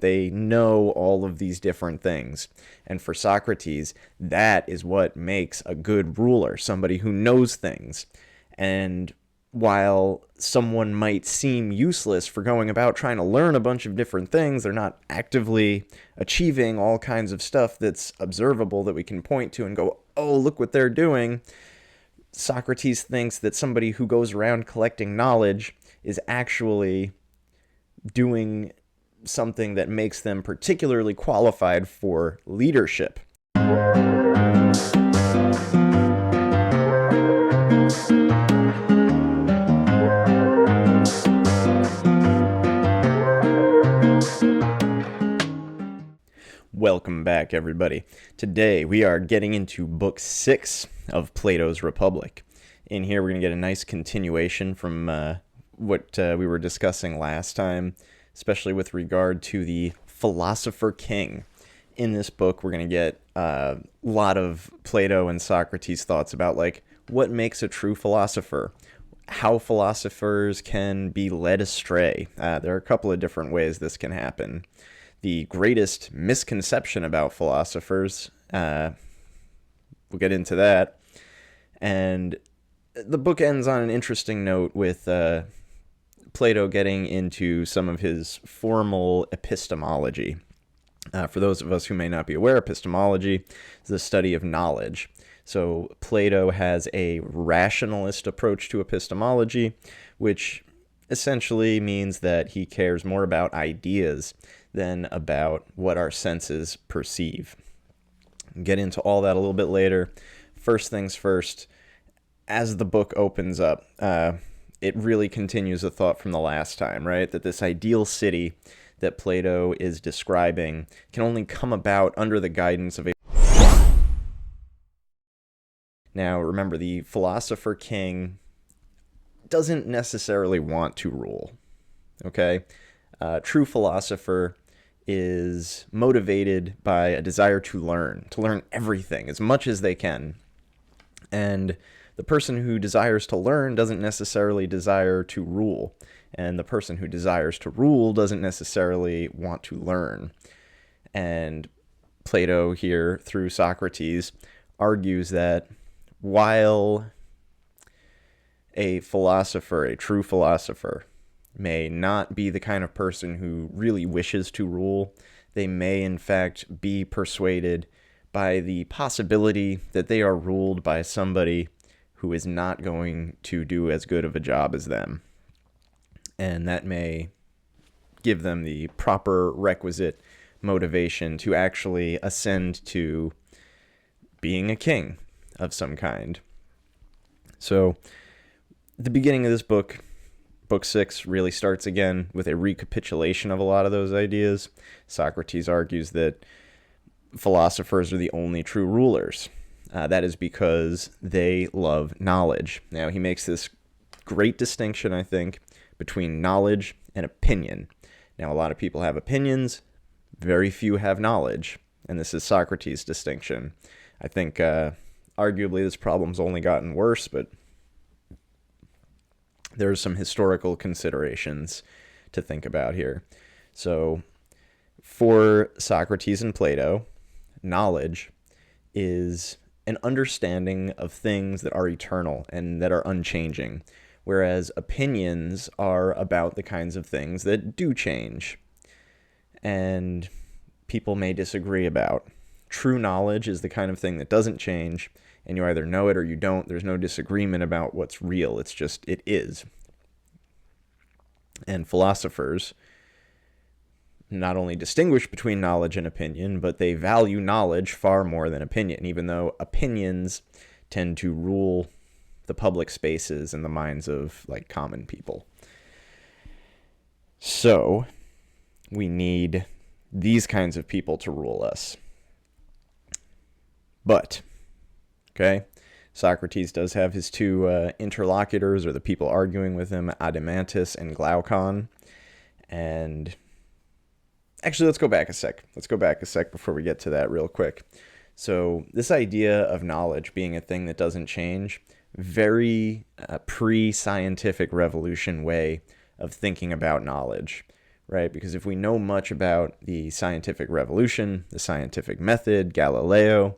They know all of these different things. And for Socrates, that is what makes a good ruler, somebody who knows things. And while someone might seem useless for going about trying to learn a bunch of different things, they're not actively achieving all kinds of stuff that's observable that we can point to and go, oh, look what they're doing. Socrates thinks that somebody who goes around collecting knowledge is actually doing something that makes them particularly qualified for leadership. Welcome back, everybody. Today we are getting into Book 6 of Plato's Republic. In here we're going to get a nice continuation from what we were discussing last time, especially with regard to the philosopher king. In this book we're going to get a lot of Plato and Socrates' thoughts about what makes a true philosopher, how philosophers can be led astray. There are a couple of different ways this can happen. The greatest misconception about philosophers, we'll get into that. And the book ends on an interesting note with Plato getting into some of his formal epistemology. For those of us who may not be aware, epistemology is the study of knowledge. So Plato has a rationalist approach to epistemology, which essentially means that he cares more about ideas than about what our senses perceive. I'll get into all that a little bit later. First things first, as the book opens up, it really continues a thought from the last time, right? That this ideal city that Plato is describing can only come about under the guidance of a... Now, remember, the philosopher king doesn't necessarily want to rule, okay? True philosopher is motivated by a desire to learn everything, as much as they can. And the person who desires to learn doesn't necessarily desire to rule. And the person who desires to rule doesn't necessarily want to learn. And Plato here, through Socrates, argues that while a philosopher, a true philosopher, may not be the kind of person who really wishes to rule, they may in fact be persuaded by the possibility that they are ruled by somebody who is not going to do as good of a job as them. And that may give them the proper requisite motivation to actually ascend to being a king of some kind. So the beginning of this book, Book 6, really starts again with a recapitulation of a lot of those ideas. Socrates argues that philosophers are the only true rulers. That is because they love knowledge. Now, he makes this great distinction, I think, between knowledge and opinion. Now, a lot of people have opinions, very few have knowledge, and this is Socrates' distinction. I think, arguably, this problem's only gotten worse, but there's some historical considerations to think about here. So, for Socrates and Plato, knowledge is an understanding of things that are eternal and that are unchanging, whereas opinions are about the kinds of things that do change and people may disagree about. True knowledge is the kind of thing that doesn't change, and you either know it or you don't. There's no disagreement about what's real. It's just, it is. And philosophers not only distinguish between knowledge and opinion, but they value knowledge far more than opinion, even though opinions tend to rule the public spaces and the minds of common people. So we need these kinds of people to rule us. But, okay, Socrates does have his two interlocutors, or the people arguing with him, Adeimantus and Glaucon. And actually, let's go back a sec. Before we get to that real quick. So this idea of knowledge being a thing that doesn't change, very pre-scientific revolution way of thinking about knowledge, right? Because if we know much about the scientific revolution, the scientific method, Galileo,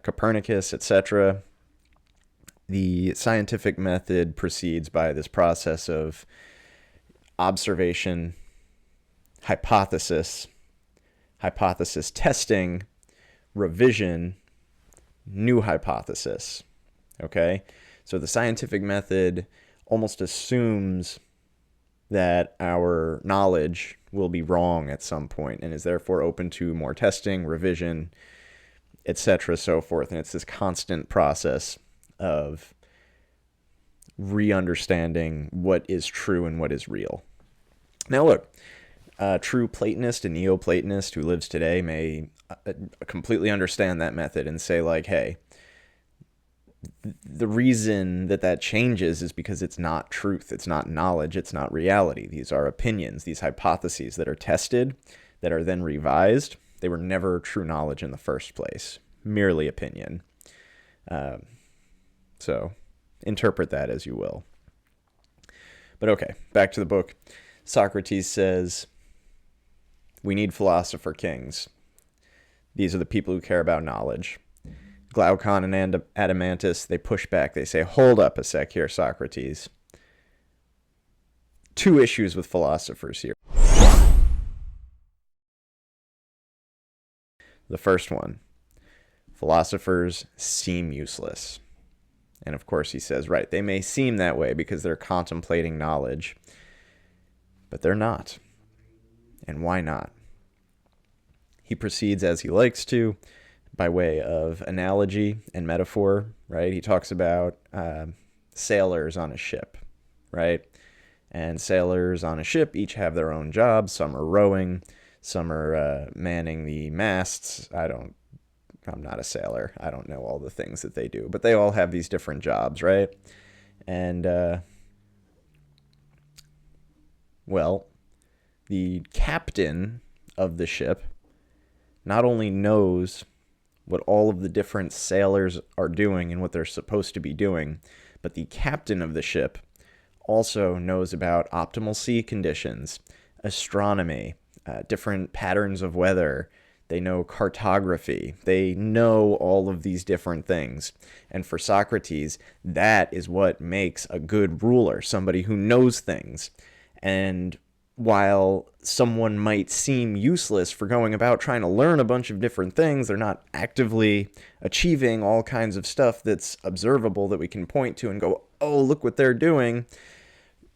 Copernicus, etc., the scientific method proceeds by this process of observation, hypothesis, hypothesis testing, revision, new hypothesis. Okay? So the scientific method almost assumes that our knowledge will be wrong at some point and is therefore open to more testing, revision, etc., so forth. And it's this constant process of re-understanding what is true and what is real. Now look, a true Platonist and Neoplatonist who lives today may completely understand that method and say like, hey, the reason that changes is because it's not truth, it's not knowledge, it's not reality. These are opinions, these hypotheses that are tested, that are then revised. They were never true knowledge in the first place, merely opinion. So interpret that as you will. But okay, back to the book. Socrates says, we need philosopher kings. These are the people who care about knowledge. Glaucon and Adeimantus, they push back. They say, hold up a sec here, Socrates. Two issues with philosophers here. The first one, philosophers seem useless. And of course he says, right, they may seem that way because they're contemplating knowledge, but they're not. And why not? He proceeds as he likes to, by way of analogy and metaphor, right? He talks about sailors on a ship, right? And sailors on a ship each have their own jobs. Some are rowing, some are manning the masts. I'm not a sailor. I don't know all the things that they do, but they all have these different jobs, right? And, well, the captain of the ship not only knows what all of the different sailors are doing and what they're supposed to be doing, but the captain of the ship also knows about optimal sea conditions, astronomy, different patterns of weather. They know cartography. They know all of these different things. And for Socrates, that is what makes a good ruler, somebody who knows things. And while someone might seem useless for going about trying to learn a bunch of different things, they're not actively achieving all kinds of stuff that's observable that we can point to and go, oh, look what they're doing.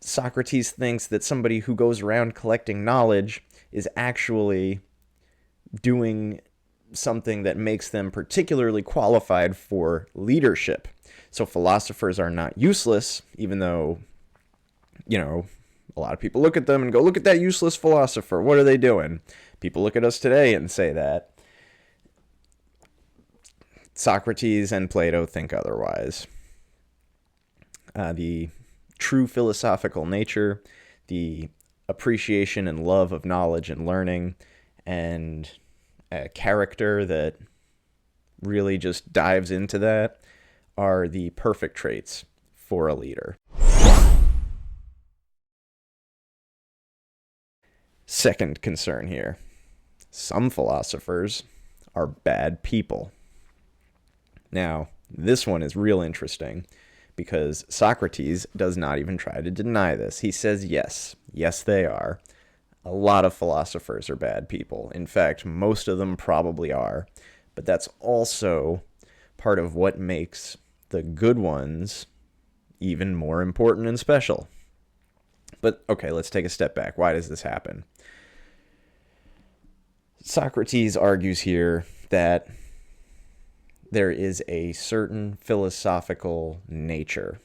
Socrates thinks that somebody who goes around collecting knowledge is actually doing something that makes them particularly qualified for leadership. So philosophers are not useless, even though, a lot of people look at them and go, look at that useless philosopher. What are they doing? People look at us today and say that. Socrates and Plato think otherwise. The true philosophical nature, the appreciation and love of knowledge and learning, and a character that really just dives into that are the perfect traits for a leader. Second concern here. Some philosophers are bad people. Now, this one is real interesting because Socrates does not even try to deny this. He says, yes, they are. A lot of philosophers are bad people. In fact, most of them probably are. But that's also part of what makes the good ones even more important and special. But okay, let's take a step back. Why does this happen? Socrates argues here that there is a certain philosophical nature,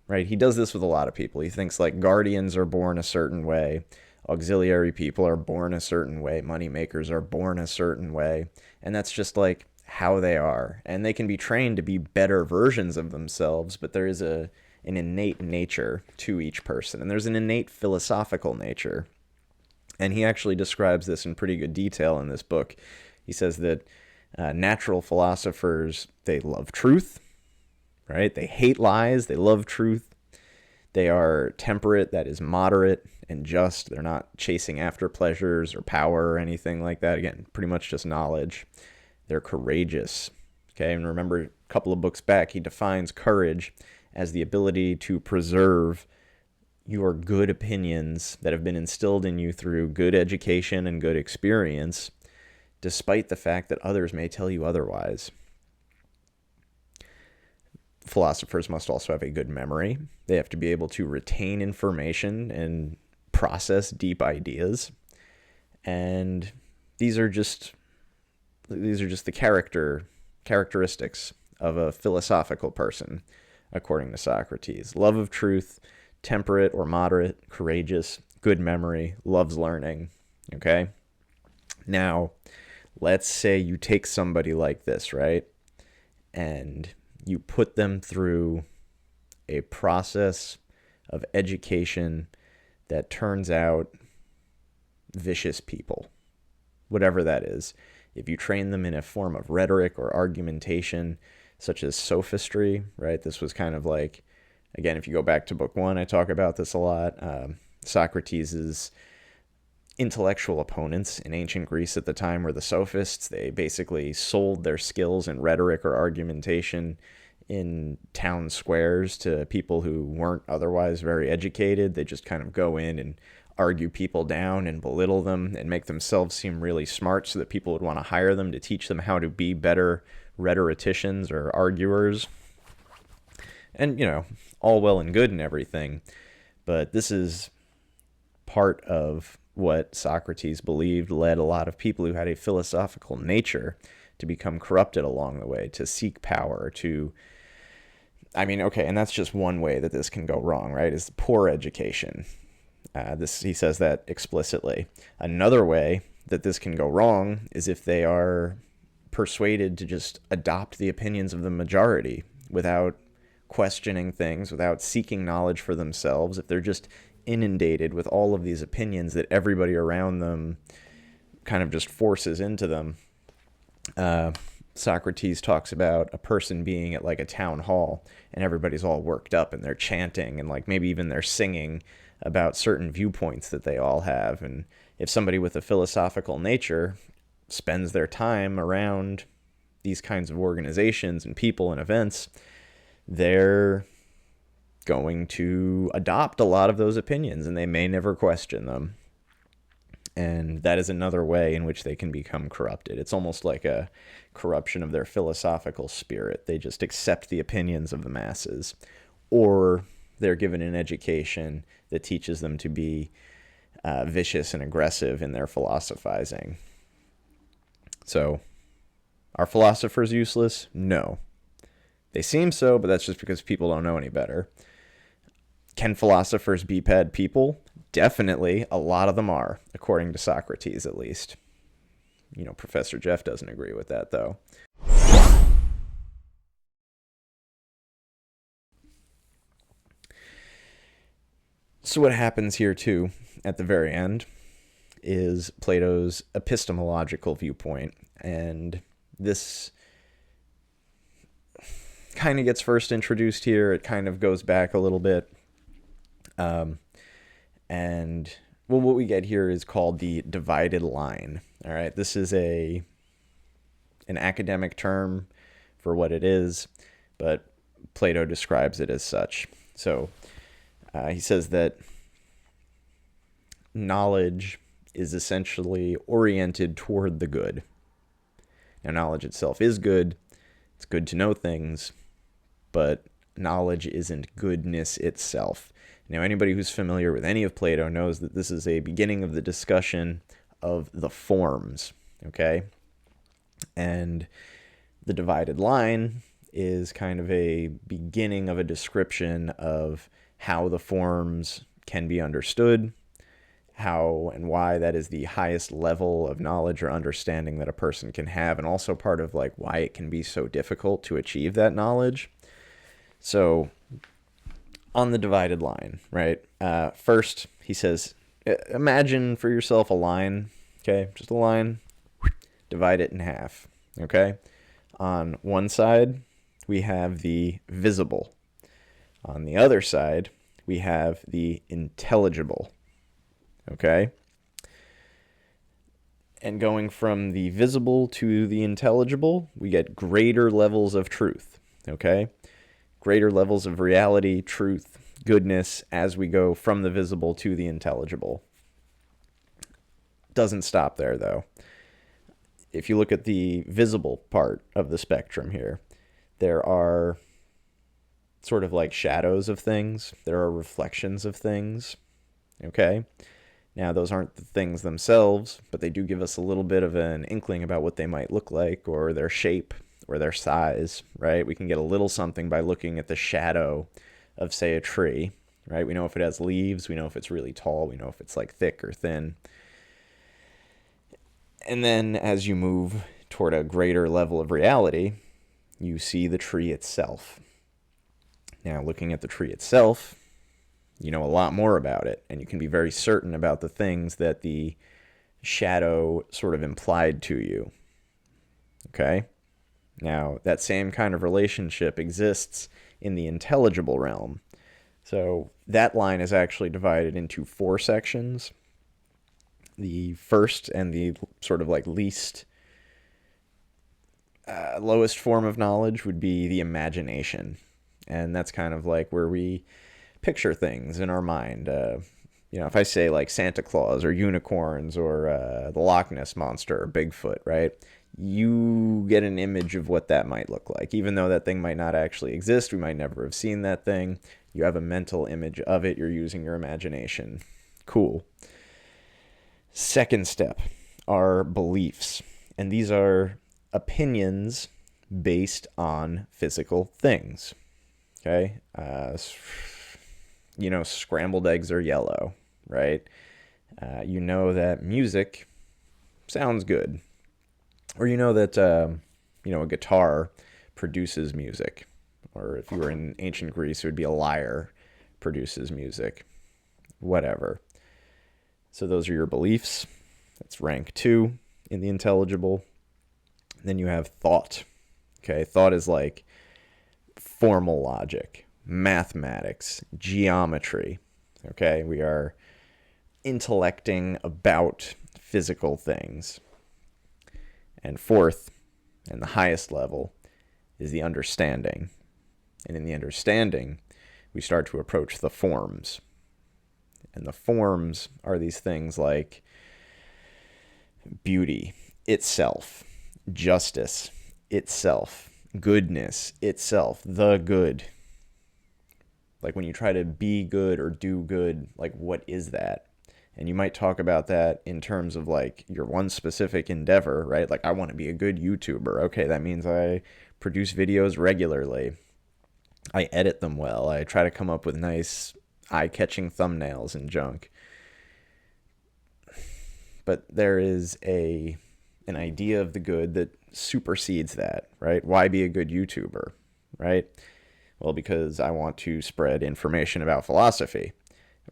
right? He does this with a lot of people. He thinks like guardians are born a certain way, auxiliary people are born a certain way, moneymakers are born a certain way, and that's just like how they are. And they can be trained to be better versions of themselves, but there is an innate nature to each person, and there's an innate philosophical nature. And he actually describes this in pretty good detail in this book. He says that natural philosophers, they love truth, right? They hate lies, they love truth. They are temperate, that is moderate and just. They're not chasing after pleasures or power or anything like that. Again, pretty much just knowledge. They're courageous. Okay, and remember a couple of books back, he defines courage as the ability to preserve your good opinions that have been instilled in you through good education and good experience, despite the fact that others may tell you otherwise. Philosophers must also have a good memory. They have to be able to retain information and process deep ideas. And these are just the characteristics of a philosophical person, according to Socrates. Love of truth, temperate or moderate, courageous, good memory, loves learning. Okay? Now, let's say you take somebody like this, right? And you put them through a process of education that turns out vicious people, whatever that is. If you train them in a form of rhetoric or argumentation, such as sophistry, right? This was kind of like, again, if you go back to book 1, I talk about this a lot. Socrates' intellectual opponents in ancient Greece at the time were the sophists. They basically sold their skills in rhetoric or argumentation in town squares to people who weren't otherwise very educated. They just kind of go in and argue people down and belittle them and make themselves seem really smart so that people would want to hire them to teach them how to be better rhetoricians or arguers. And, you know, all well and good and everything, but this is part of what Socrates believed led a lot of people who had a philosophical nature to become corrupted along the way, to seek power, and that's just one way that this can go wrong, right, is poor education. He says that explicitly. Another way that this can go wrong is if they are persuaded to just adopt the opinions of the majority without questioning things, without seeking knowledge for themselves, if they're just inundated with all of these opinions that everybody around them kind of just forces into them. Socrates talks about a person being at like a town hall and everybody's all worked up and they're chanting and like maybe even they're singing about certain viewpoints that they all have. And if somebody with a philosophical nature spends their time around these kinds of organizations and people and events, they're going to adopt a lot of those opinions and they may never question them. And that is another way in which they can become corrupted. It's almost like a corruption of their philosophical spirit. They just accept the opinions of the masses, or they're given an education that teaches them to be vicious and aggressive in their philosophizing. So, are philosophers useless? No. They seem so, but that's just because people don't know any better. Can philosophers be bad people? Definitely, a lot of them are, according to Socrates at least. You know, Professor Jeff doesn't agree with that, though. So what happens here, too, at the very end, is Plato's epistemological viewpoint, and this kind of gets first introduced here. It kind of goes back a little bit. What we get here is called the divided line. All right, this is an academic term for what it is, but Plato describes it as such. So he says that knowledge is essentially oriented toward the good. Now, knowledge itself is good. It's good to know things, but knowledge isn't goodness itself. Now, anybody who's familiar with any of Plato knows that this is a beginning of the discussion of the forms, okay? And the divided line is kind of a beginning of a description of how the forms can be understood, how and why that is the highest level of knowledge or understanding that a person can have, and also part of like why it can be so difficult to achieve that knowledge. So on the divided line, right? First, he says, imagine for yourself a line, okay? Just a line, divide it in half, okay? On one side, we have the visible. On the other side, we have the intelligible. Okay? And going from the visible to the intelligible, we get greater levels of truth. Okay? Greater levels of reality, truth, goodness as we go from the visible to the intelligible. Doesn't stop there, though. If you look at the visible part of the spectrum here, there are sort of like shadows of things. There are reflections of things. Okay? Now, those aren't the things themselves, but they do give us a little bit of an inkling about what they might look like, or their shape, or their size, right? We can get a little something by looking at the shadow of, say, a tree, right? We know if it has leaves, we know if it's really tall, we know if it's like thick or thin. And then as you move toward a greater level of reality, you see the tree itself. Now, looking at the tree itself, you know a lot more about it, and you can be very certain about the things that the shadow sort of implied to you. Okay? Now, that same kind of relationship exists in the intelligible realm. So that line is actually divided into 4 sections. The first and the sort of like least lowest form of knowledge would be the imagination. And that's kind of like where we picture things in our mind. If I say like Santa Claus or unicorns or the Loch Ness Monster or Bigfoot, right? You get an image of what that might look like. Even though that thing might not actually exist, we might never have seen that thing. You have a mental image of it. You're using your imagination. Cool. Second step are beliefs. And these are opinions based on physical things. Okay? Scrambled eggs are yellow, right? You know that music sounds good. Or you know that, a guitar produces music. Or if you were in ancient Greece, it would be a lyre produces music. Whatever. So those are your beliefs. That's rank 2 in the intelligible. Then you have thought. Okay, thought is like formal logic, mathematics, geometry. Okay, we are intellecting about physical things. And fourth, and the highest level, is the understanding. And in the understanding, we start to approach the forms. And the forms are these things like beauty itself, justice itself, goodness itself, the good. Like when you try to be good or do good, like what is that? And you might talk about that in terms of like your one specific endeavor, right? Like I want to be a good YouTuber. Okay, that means I produce videos regularly. I edit them well. I try to come up with nice eye-catching thumbnails and junk. But there is an idea of the good that supersedes that, right? Why be a good YouTuber, right? Well, because I want to spread information about philosophy.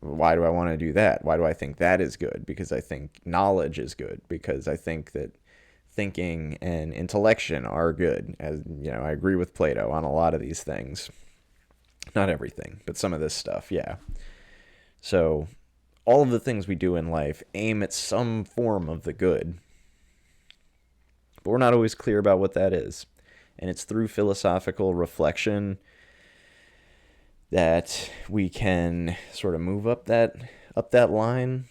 Why do I want to do that? Why do I think that is good? Because I think knowledge is good. Because I think that thinking and intellection are good. As I agree with Plato on a lot of these things. Not everything, but some of this stuff, yeah. So all of the things we do in life aim at some form of the good. But we're not always clear about what that is. And it's through philosophical reflection that we can sort of move up that line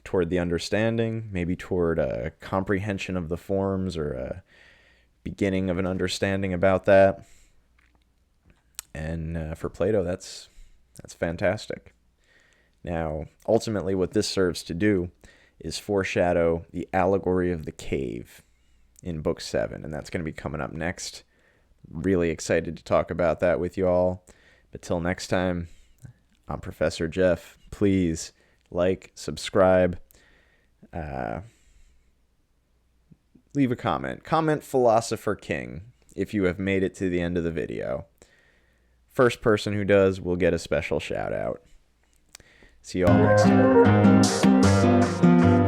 toward the understanding, maybe toward a comprehension of the forms or a beginning of an understanding about that. And for Plato, that's fantastic. Now, ultimately, what this serves to do is foreshadow the allegory of the cave in Book 7, and that's going to be coming up next. Really excited to talk about that with you all. But till next time, I'm Professor Jeff. Please like, subscribe, leave a comment. Comment Philosopher King if you have made it to the end of the video. First person who does will get a special shout out. See you all next time.